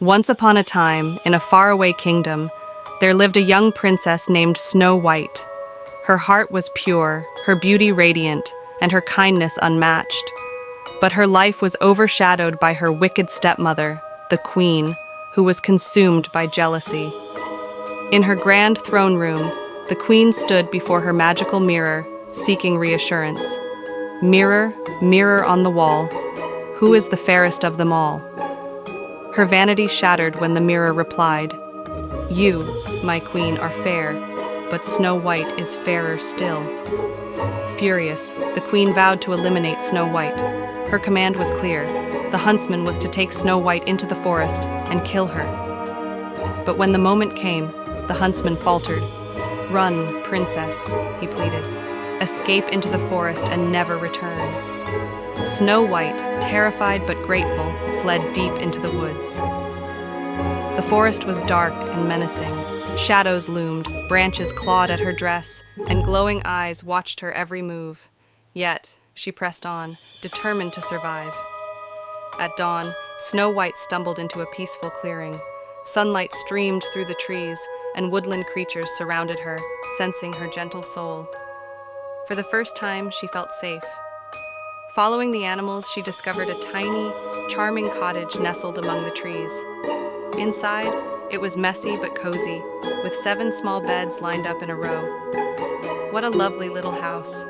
Once upon a time, in a faraway kingdom, there lived a young princess named Snow White. Her heart was pure, her beauty radiant, and her kindness unmatched. But her life was overshadowed by her wicked stepmother, the Queen, who was consumed by jealousy. In her grand throne room, the Queen stood before her magical mirror, seeking reassurance. Mirror, mirror on the wall, who is the fairest of them all? Her vanity shattered when the mirror replied, "You, my queen, are fair, but Snow White is fairer still." Furious, the queen vowed to eliminate Snow White. Her command was clear. The huntsman was to take Snow White into the forest and kill her. But when the moment came, the huntsman faltered. "Run, princess," he pleaded. "Escape into the forest and never return." Snow White, terrified but grateful, fled deep into the woods. The forest was dark and menacing. Shadows loomed, branches clawed at her dress, and glowing eyes watched her every move. Yet, she pressed on, determined to survive. At dawn, Snow White stumbled into a peaceful clearing. Sunlight streamed through the trees, and woodland creatures surrounded her, sensing her gentle soul. For the first time, she felt safe. Following the animals, she discovered a tiny, charming cottage nestled among the trees. Inside, it was messy but cozy, with 7 small beds lined up in a row. What a lovely little house.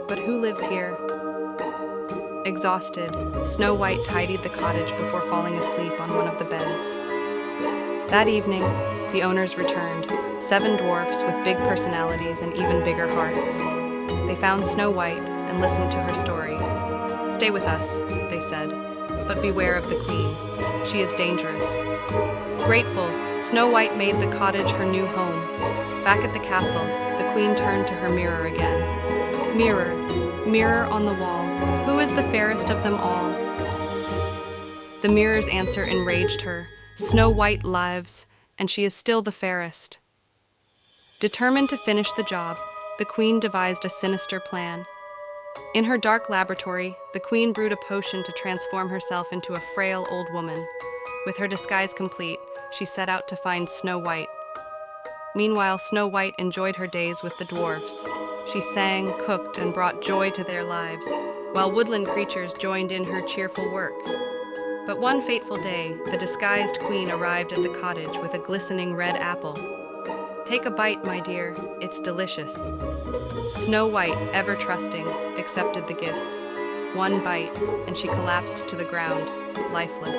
But who lives here? Exhausted, Snow White tidied the cottage before falling asleep on one of the beds. That evening, the owners returned, 7 dwarfs with big personalities and even bigger hearts. They found Snow White and listened to her story. "Stay with us," they said, "but beware of the queen. She is dangerous." Grateful, Snow White made the cottage her new home. Back at the castle, the queen turned to her mirror again. "Mirror, mirror on the wall, who is the fairest of them all?" The mirror's answer enraged her. "Snow White lives, and she is still the fairest." Determined to finish the job, the queen devised a sinister plan. In her dark laboratory, the queen brewed a potion to transform herself into a frail old woman. With her disguise complete, she set out to find Snow White. Meanwhile, Snow White enjoyed her days with the dwarfs. She sang, cooked, and brought joy to their lives, while woodland creatures joined in her cheerful work. But one fateful day, the disguised queen arrived at the cottage with a glistening red apple. "Take a bite, my dear, it's delicious." Snow White, ever trusting, accepted the gift. One bite, and she collapsed to the ground, lifeless.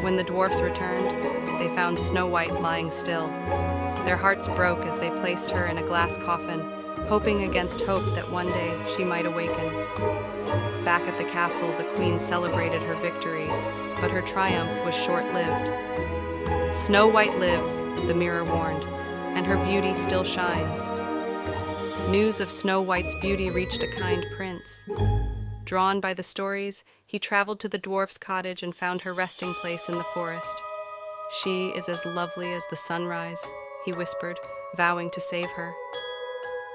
When the dwarfs returned, they found Snow White lying still. Their hearts broke as they placed her in a glass coffin, hoping against hope that one day she might awaken. Back at the castle, the queen celebrated her victory, but her triumph was short-lived. "Snow White lives," the mirror warned, "and her beauty still shines." News of Snow White's beauty reached a kind prince. Drawn by the stories, he traveled to the dwarf's cottage and found her resting place in the forest. "She is as lovely as the sunrise," he whispered, vowing to save her.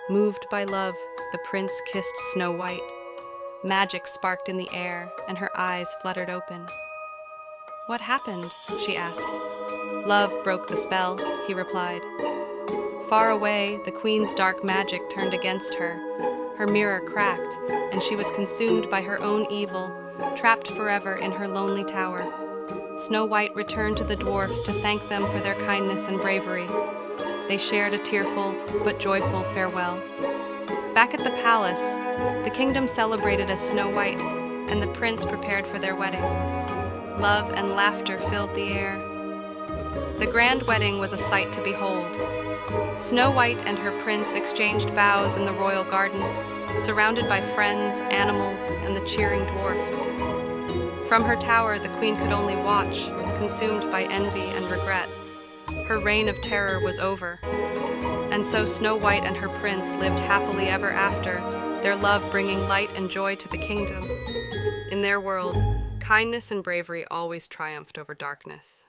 Moved by love, the prince kissed Snow White. Magic sparked in the air, and her eyes fluttered open. "What happened?" she asked. "Love broke the spell," he replied. Far away, the queen's dark magic turned against her. Her mirror cracked, and she was consumed by her own evil, trapped forever in her lonely tower. Snow White returned to the dwarfs to thank them for their kindness and bravery. They shared a tearful but joyful farewell. Back at the palace, the kingdom celebrated as Snow White, and the prince prepared for their wedding. Love and laughter filled the air. The grand wedding was a sight to behold. Snow White and her prince exchanged vows in the royal garden, surrounded by friends, animals, and the cheering dwarfs. From her tower, the queen could only watch, consumed by envy and regret. Her reign of terror was over. And so Snow White and her prince lived happily ever after, their love bringing light and joy to the kingdom. In their world, kindness and bravery always triumphed over darkness.